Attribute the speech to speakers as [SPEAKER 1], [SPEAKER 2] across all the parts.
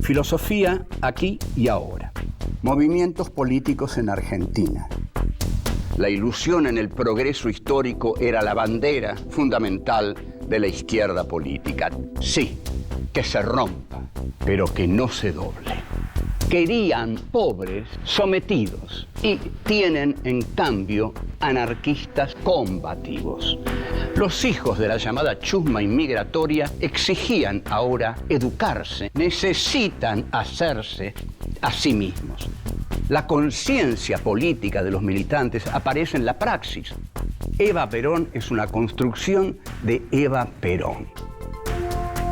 [SPEAKER 1] Filosofía aquí y ahora. Movimientos políticos en Argentina. La ilusión en el progreso histórico era la bandera fundamental de la izquierda política. Sí, que se rompa, pero que no se doble. Querían pobres sometidos y tienen, en cambio, anarquistas combativos. Los hijos de la llamada chusma inmigratoria exigían ahora educarse, necesitan hacerse a sí mismos. La conciencia política de los militantes aparece en la praxis. Eva Perón es una construcción de Eva Perón.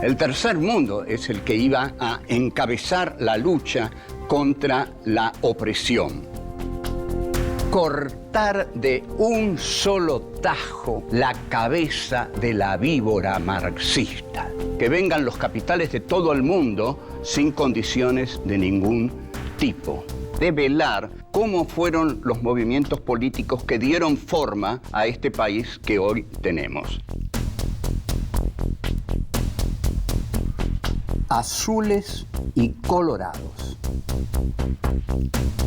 [SPEAKER 1] El tercer mundo es el que iba a encabezar la lucha contra la opresión. Cortar de un solo tajo la cabeza de la víbora marxista. Que vengan los capitales de todo el mundo sin condiciones de ningún tipo. Develar cómo fueron los movimientos políticos que dieron forma a este país que hoy tenemos. Azules y colorados.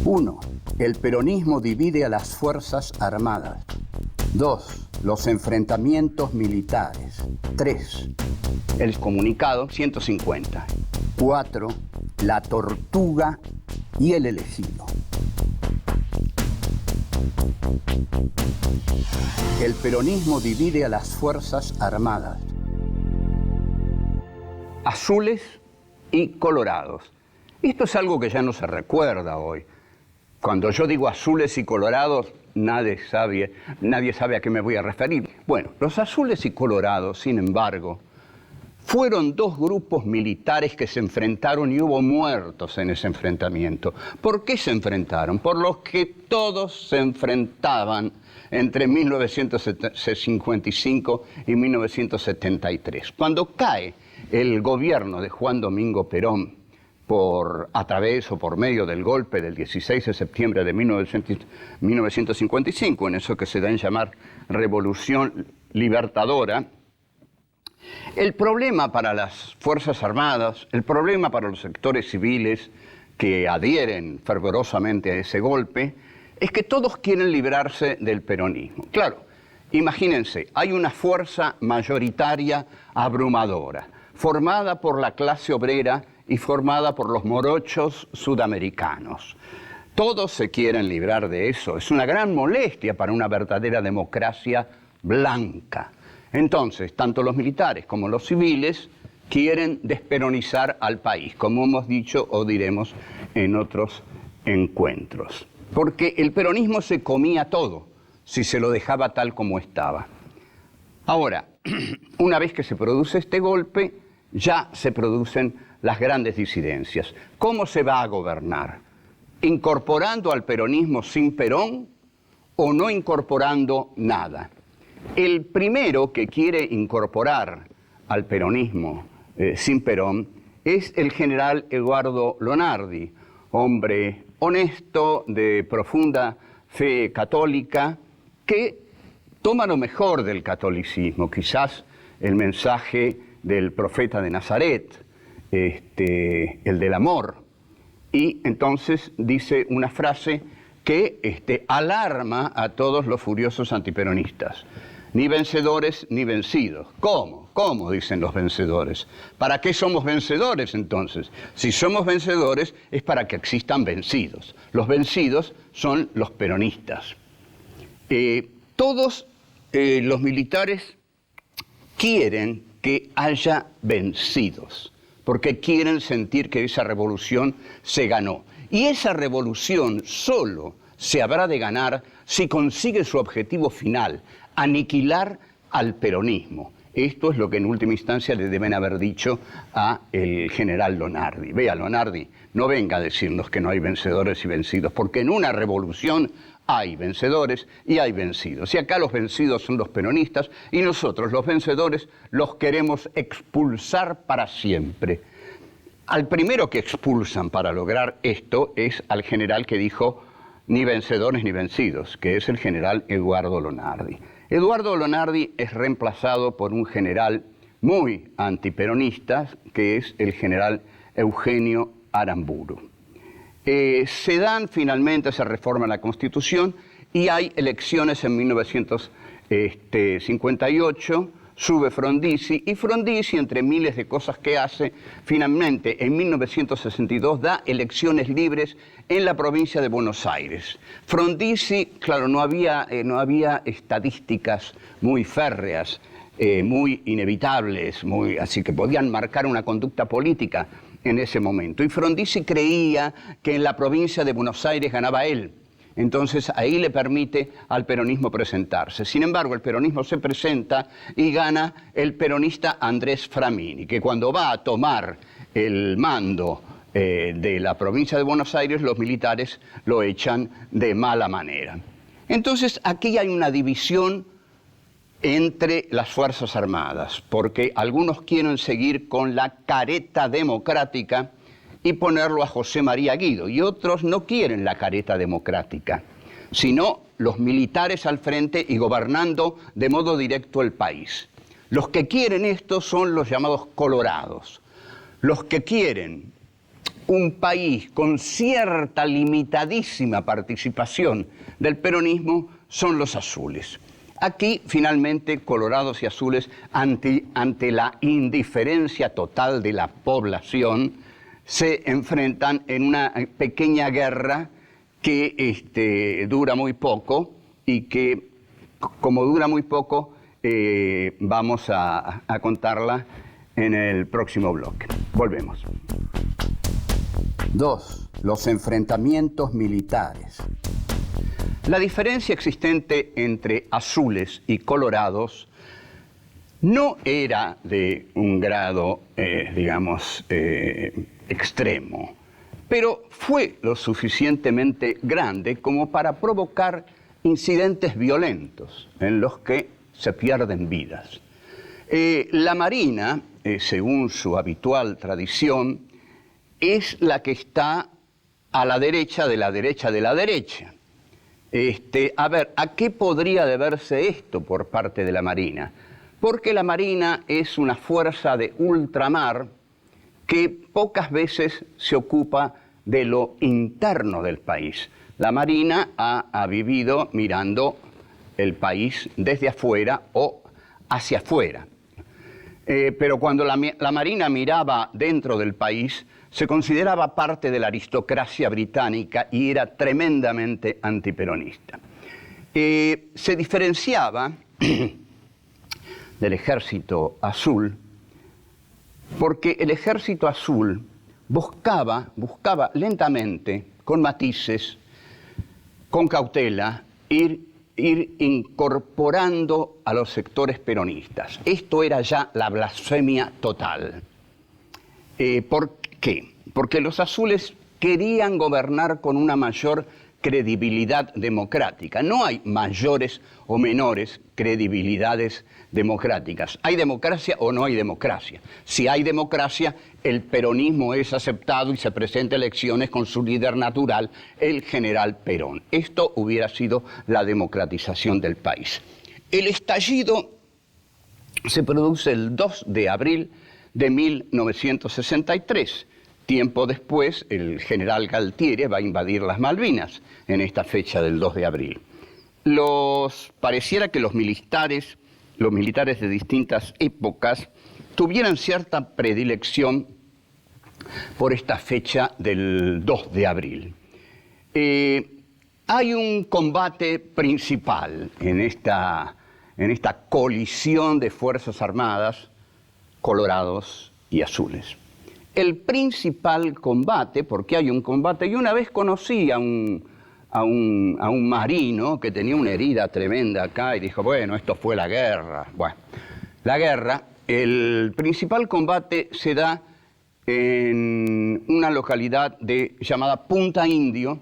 [SPEAKER 1] 1. El peronismo divide a las Fuerzas Armadas. 2. Los enfrentamientos militares. 3. El comunicado 150. 4. La tortuga y el elegido. El peronismo divide a las Fuerzas Armadas. Azules y colorados. Esto es algo que ya no se recuerda hoy. Cuando yo digo azules y colorados, nadie sabe a qué me voy a referir. Bueno, los azules y colorados, sin embargo, fueron dos grupos militares que se enfrentaron y hubo muertos en ese enfrentamiento. ¿Por qué se enfrentaron? Por los que todos se enfrentaban entre 1955 y 1973. Cuando cae el gobierno de Juan Domingo Perón a través o por medio del golpe del 16 de septiembre de 1955, en eso que se da en llamar Revolución Libertadora, el problema para las Fuerzas Armadas, el problema para los sectores civiles que adhieren fervorosamente a ese golpe, es que todos quieren librarse del peronismo. Claro, imagínense, hay una fuerza mayoritaria abrumadora, formada por la clase obrera y formada por los morochos sudamericanos. Todos se quieren librar de eso. Es una gran molestia para una verdadera democracia blanca. Entonces, tanto los militares como los civiles quieren desperonizar al país, como hemos dicho o diremos en otros encuentros. Porque el peronismo se comía todo si se lo dejaba tal como estaba. Ahora, una vez que se produce este golpe, ya se producen las grandes disidencias. ¿Cómo se va a gobernar? ¿Incorporando al peronismo sin Perón o no incorporando nada? El primero que quiere incorporar al peronismo sin Perón es el general Eduardo Lonardi, hombre honesto, de profunda fe católica, que toma lo mejor del catolicismo, quizás el mensaje del profeta de Nazaret, el del amor, y entonces dice una frase que alarma a todos los furiosos antiperonistas. Ni vencedores ni vencidos. ¿Cómo? ¿Cómo? Dicen los vencedores. ¿Para qué somos vencedores entonces? Si somos vencedores es para que existan vencidos. Los vencidos son los peronistas. Todos los militares quieren que haya vencidos, porque quieren sentir que esa revolución se ganó. Y esa revolución solo se habrá de ganar si consigue su objetivo final, aniquilar al peronismo. Esto es lo que en última instancia le deben haber dicho a el general Lonardi. Vea, Lonardi, no venga a decirnos que no hay vencedores y vencidos, porque en una revolución hay vencedores y hay vencidos. Y acá los vencidos son los peronistas y nosotros, los vencedores, los queremos expulsar para siempre. Al primero que expulsan para lograr esto es al general que dijo ni vencedores ni vencidos, que es el general Eduardo Lonardi. Eduardo Lonardi es reemplazado por un general muy antiperonista, que es el general Eugenio Aramburu. Se reforma la Constitución y hay elecciones en 1958, sube Frondizi, y Frondizi, entre miles de cosas que hace, finalmente en 1962 da elecciones libres en la provincia de Buenos Aires. Frondizi, claro, no había estadísticas muy férreas, muy inevitables, así que podían marcar una conducta política en ese momento. Y Frondizi creía que en la provincia de Buenos Aires ganaba él. Entonces ahí le permite al peronismo presentarse. Sin embargo, el peronismo se presenta y gana el peronista Andrés Framini, que cuando va a tomar el mando de la provincia de Buenos Aires, los militares lo echan de mala manera. Entonces aquí hay una división entre las Fuerzas Armadas, porque algunos quieren seguir con la careta democrática y ponerlo a José María Guido, y otros no quieren la careta democrática, sino los militares al frente y gobernando de modo directo el país. Los que quieren esto son los llamados colorados. Los que quieren un país con cierta limitadísima participación del peronismo son los azules. Aquí, finalmente, colorados y azules, ante la indiferencia total de la población, se enfrentan en una pequeña guerra que dura muy poco y que, como dura muy poco, vamos a contarla en el próximo bloque. Volvemos. 2. Los enfrentamientos militares. La diferencia existente entre azules y colorados no era de un grado, extremo, pero fue lo suficientemente grande como para provocar incidentes violentos en los que se pierden vidas. La Marina, según su habitual tradición, es la que está a la derecha de la derecha de la derecha. ¿A qué podría deberse esto por parte de la Marina? Porque la Marina es una fuerza de ultramar que pocas veces se ocupa de lo interno del país. La Marina ha vivido mirando el país desde afuera o hacia afuera. Pero cuando la Marina miraba dentro del país, se consideraba parte de la aristocracia británica y era tremendamente antiperonista. Se diferenciaba del ejército azul porque el ejército azul buscaba lentamente, con matices, con cautela, ir incorporando a los sectores peronistas. Esto era ya la blasfemia total. ¿Por qué? Porque los azules querían gobernar con una mayor credibilidad democrática. No hay mayores o menores credibilidades democráticas. ¿Hay democracia o no hay democracia? Si hay democracia, el peronismo es aceptado y se presenta a elecciones con su líder natural, el general Perón. Esto hubiera sido la democratización del país. El estallido se produce el 2 de abril de 1963. Tiempo después, el general Galtieri va a invadir las Malvinas en esta fecha del 2 de abril. Pareciera que los militares de distintas épocas tuvieran cierta predilección por esta fecha del 2 de abril. Hay un combate principal en esta colisión de fuerzas armadas, colorados y azules. El principal combate, porque hay un combate, y una vez conocí a un marino que tenía una herida tremenda acá y dijo, bueno, esto fue la guerra. Bueno, la guerra, el principal combate se da en una localidad llamada Punta Indio,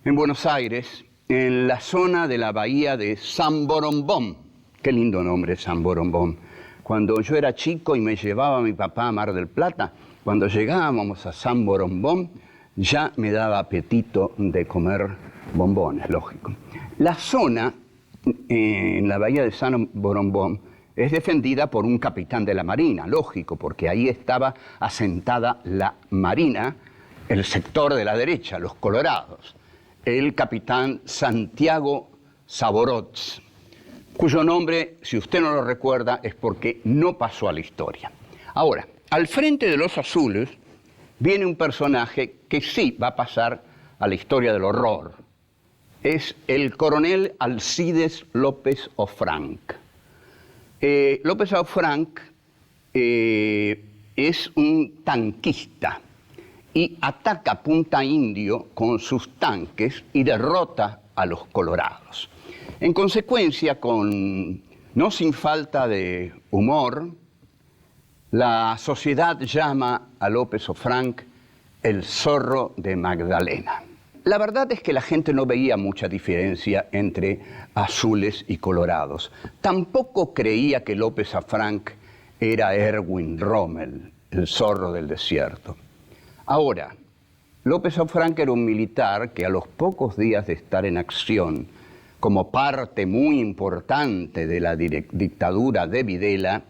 [SPEAKER 1] en Buenos Aires, en la zona de la bahía de San Borombón. Qué lindo nombre, San Borombón. Cuando yo era chico y me llevaba mi papá a Mar del Plata, cuando llegábamos a San Borombón, ya me daba apetito de comer bombones, lógico. La zona en la bahía de San Borombón es defendida por un capitán de la Marina, lógico, porque ahí estaba asentada la Marina el sector de la derecha, los colorados, el capitán Santiago Saborótz, cuyo nombre, si usted no lo recuerda, es porque no pasó a la historia. Ahora, al frente de los azules viene un personaje que sí va a pasar a la historia del horror. Es el coronel Alcides López Ofranc. López Ofranc es un tanquista y ataca a Punta Indio con sus tanques y derrota a los colorados. En consecuencia, no sin falta de humor, la sociedad llama a López Ofranc el zorro de Magdalena. La verdad es que la gente no veía mucha diferencia entre azules y colorados. Tampoco creía que López Ofranc era Erwin Rommel, el zorro del desierto. Ahora, López Ofranc era un militar que a los pocos días de estar en acción, como parte muy importante de la dictadura de Videla,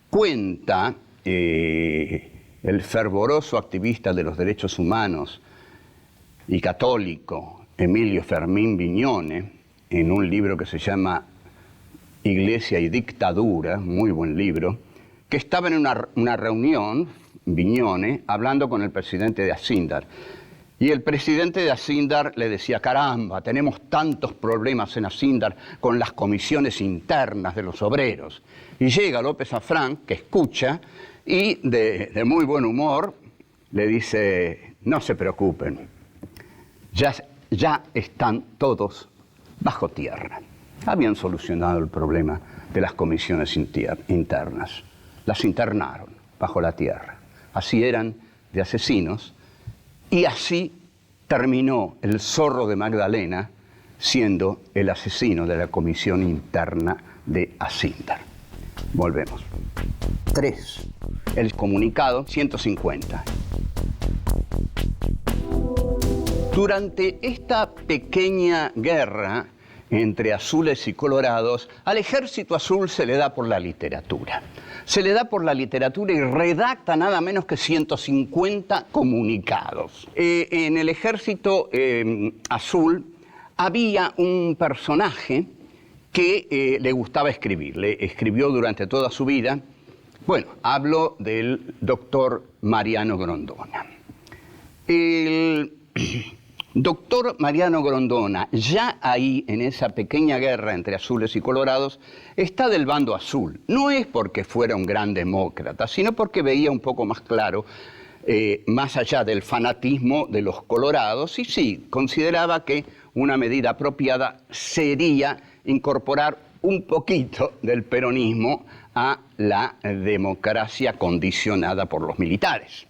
[SPEAKER 1] cuenta el fervoroso activista de los derechos humanos y católico Emilio Fermín Viñone, en un libro que se llama Iglesia y Dictadura, muy buen libro, que estaba en una reunión, Viñone, hablando con el presidente de Acíndar. Y el presidente de Acíndar le decía, caramba, tenemos tantos problemas en Acíndar con las comisiones internas de los obreros. Y llega López Ofranc, que escucha, y de muy buen humor le dice, no se preocupen, ya están todos bajo tierra. Habían solucionado el problema de las comisiones internas. Las internaron bajo la tierra. Así eran de asesinos, y así terminó el zorro de Magdalena siendo el asesino de la comisión interna de Acíndar. Volvemos. 3. El comunicado 150. Durante esta pequeña guerra entre azules y colorados, al ejército azul se le da por la literatura. Se le da por la literatura y redacta nada menos que 150 comunicados. En el ejército azul había un personaje que le gustaba escribir. Le escribió durante toda su vida. Bueno, hablo del doctor Mariano Grondona. El doctor Mariano Grondona, ya ahí en esa pequeña guerra entre azules y colorados, está del bando azul. No es porque fuera un gran demócrata, sino porque veía un poco más claro, más allá del fanatismo de los colorados, y sí, consideraba que una medida apropiada sería incorporar un poquito del peronismo a la democracia condicionada por los militares.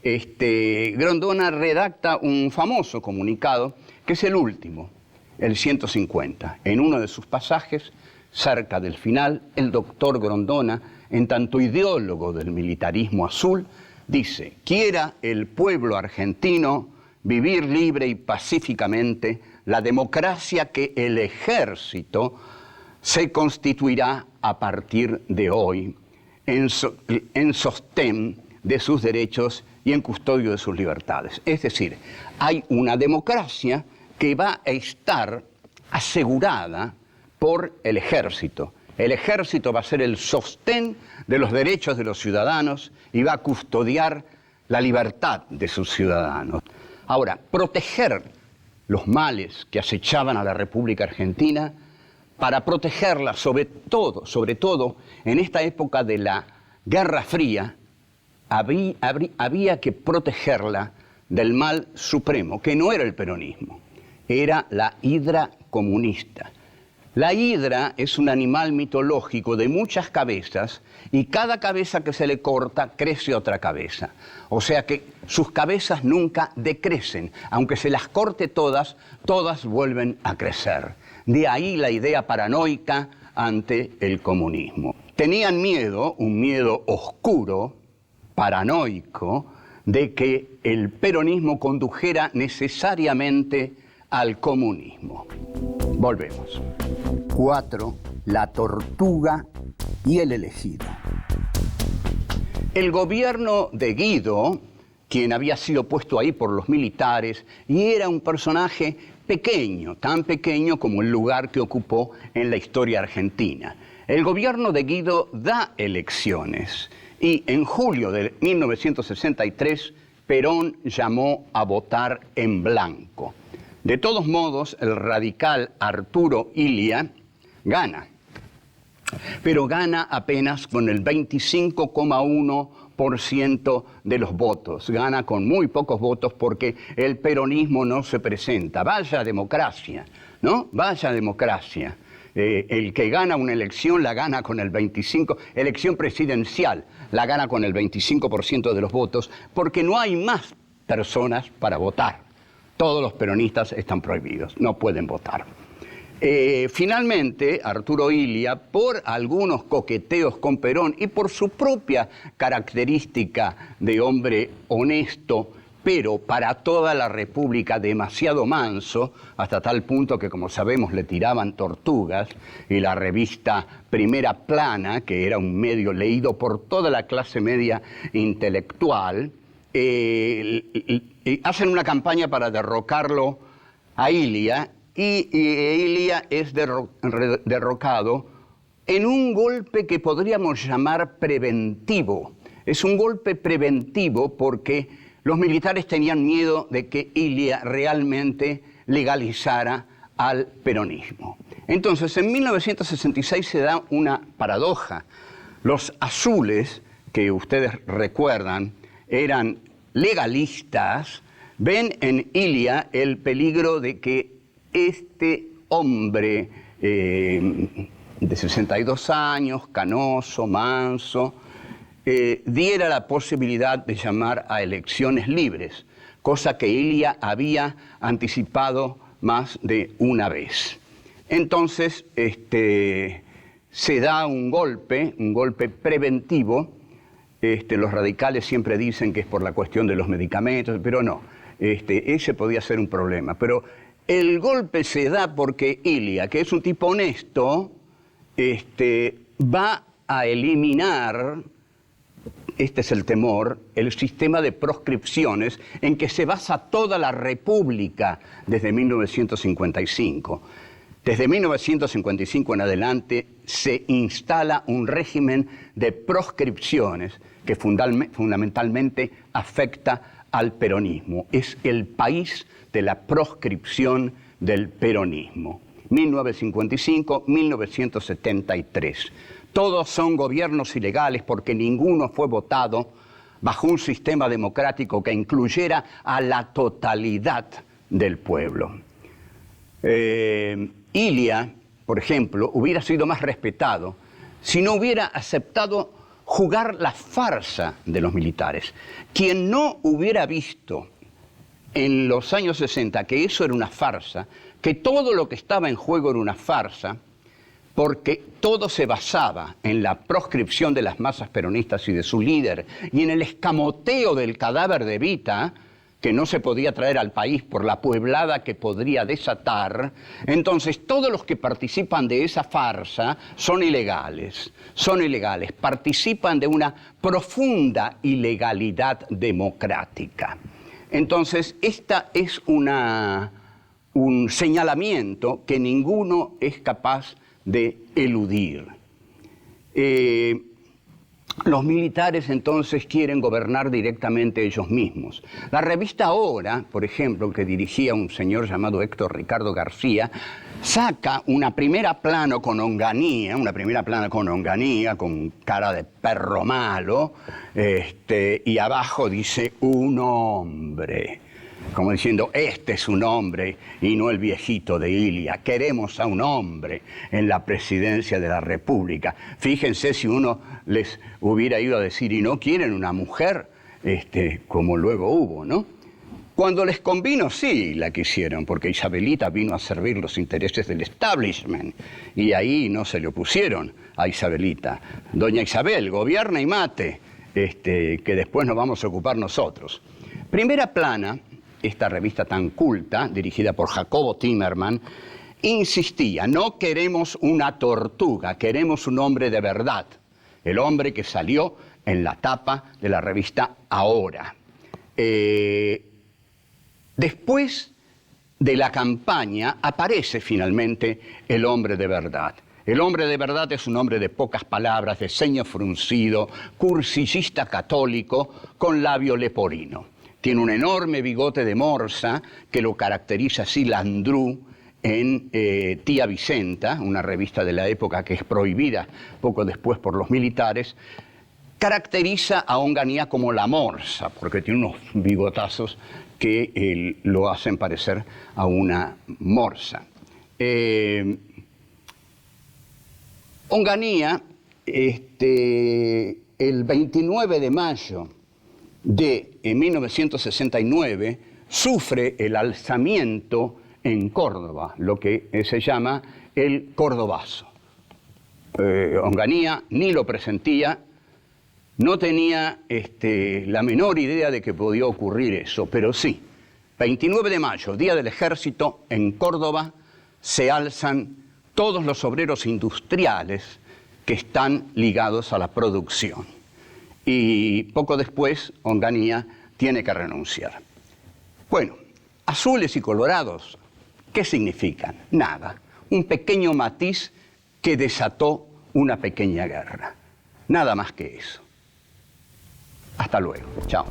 [SPEAKER 1] Grondona redacta un famoso comunicado, que es el último, el 150. En uno de sus pasajes, cerca del final, el doctor Grondona, en tanto ideólogo del militarismo azul, dice: quiera el pueblo argentino vivir libre y pacíficamente la democracia que el ejército se constituirá a partir de hoy en sostén de sus derechos y en custodio de sus libertades. Es decir, hay una democracia que va a estar asegurada por el ejército. El ejército va a ser el sostén de los derechos de los ciudadanos y va a custodiar la libertad de sus ciudadanos. Ahora, proteger los males que acechaban a la República Argentina, para protegerla sobre todo en esta época de la Guerra Fría, había que protegerla del mal supremo, que no era el peronismo, era la hidra comunista. La hidra es un animal mitológico de muchas cabezas y cada cabeza que se le corta crece otra cabeza. O sea que sus cabezas nunca decrecen. Aunque se las corte todas, todas vuelven a crecer. De ahí la idea paranoica ante el comunismo. Tenían miedo, un miedo oscuro, paranoico, de que el peronismo condujera necesariamente al comunismo. Volvemos. 4. La tortuga y el elegido. El gobierno de Guido quien había sido puesto ahí por los militares, y era un personaje pequeño, tan pequeño como el lugar que ocupó en la historia argentina. El gobierno de Guido da elecciones, y en julio de 1963, Perón llamó a votar en blanco. De todos modos, el radical Arturo Illia gana, pero gana apenas con el 25,1% de los votos. Gana con muy pocos votos porque el peronismo no se presenta. Vaya democracia, ¿no? Vaya democracia. El que gana una elección la gana con el 25%, elección presidencial la gana con el 25% de los votos, porque no hay más personas para votar. Todos los peronistas están prohibidos, no pueden votar. Finalmente, Arturo Illia, por algunos coqueteos con Perón y por su propia característica de hombre honesto, pero para toda la República demasiado manso, hasta tal punto que, como sabemos, le tiraban tortugas, y la revista Primera Plana, que era un medio leído por toda la clase media intelectual, hacen una campaña para derrocarlo a Illia, y Illia es derrocado en un golpe que podríamos llamar preventivo. Es un golpe preventivo porque los militares tenían miedo de que Illia realmente legalizara al peronismo. Entonces, en 1966 se da una paradoja. Los azules, que ustedes recuerdan, eran legalistas, ven en Illia el peligro de que este hombre de 62 años, canoso, manso, diera la posibilidad de llamar a elecciones libres, cosa que Illia había anticipado más de una vez. Entonces, se da un golpe preventivo. Los radicales siempre dicen que es por la cuestión de los medicamentos, pero no, ese podía ser un problema. Pero el golpe se da porque Illia, que es un tipo honesto, va a eliminar, este es el temor, el sistema de proscripciones en que se basa toda la República desde 1955. Desde 1955 en adelante se instala un régimen de proscripciones que fundamentalmente afecta al peronismo. Es el país de la proscripción del peronismo. 1955-1973. Todos son gobiernos ilegales porque ninguno fue votado bajo un sistema democrático que incluyera a la totalidad del pueblo. Illia, por ejemplo, hubiera sido más respetado si no hubiera aceptado jugar la farsa de los militares. Quien no hubiera visto en los años 60 que eso era una farsa, que todo lo que estaba en juego era una farsa, porque todo se basaba en la proscripción de las masas peronistas y de su líder, y en el escamoteo del cadáver de Evita, que no se podía traer al país por la pueblada que podría desatar. Entonces todos los que participan de esa farsa son ilegales, participan de una profunda ilegalidad democrática. Entonces esta es un señalamiento que ninguno es capaz de eludir. Los militares entonces quieren gobernar directamente ellos mismos. La revista Ahora, por ejemplo, que dirigía un señor llamado Héctor Ricardo García, saca una primera plana con Onganía, con cara de perro malo, y abajo dice un hombre. Como diciendo, este es un hombre y no el viejito de Illia. Queremos a un hombre en la presidencia de la República. Fíjense si uno les hubiera ido a decir, y no quieren una mujer, como luego hubo, ¿no? Cuando les convino, sí la quisieron, porque Isabelita vino a servir los intereses del establishment, y ahí no se le opusieron a Isabelita. Doña Isabel, gobierna y mate, que después nos vamos a ocupar nosotros. Primera Plana, esta revista tan culta, dirigida por Jacobo Timerman, insistía, no queremos una tortuga, queremos un hombre de verdad. El hombre que salió en la tapa de la revista Ahora. Después de la campaña aparece finalmente el hombre de verdad. El hombre de verdad es un hombre de pocas palabras, de ceño fruncido, cursillista católico, con labio leporino. Tiene un enorme bigote de morsa que lo caracteriza así Landru en Tía Vicenta, una revista de la época que es prohibida poco después por los militares. Caracteriza a Onganía como la morsa, porque tiene unos bigotazos que lo hacen parecer a una morsa. Onganía, el 29 de mayo de 1969, sufre el alzamiento en Córdoba, lo que se llama el Cordobazo. Onganía ni lo presentía, no tenía la menor idea de que podía ocurrir eso, pero sí, 29 de mayo, Día del Ejército, en Córdoba se alzan todos los obreros industriales que están ligados a la producción. Y poco después, Onganía tiene que renunciar. Bueno, azules y colorados, ¿qué significan? Nada. Un pequeño matiz que desató una pequeña guerra. Nada más que eso. Hasta luego. Chao.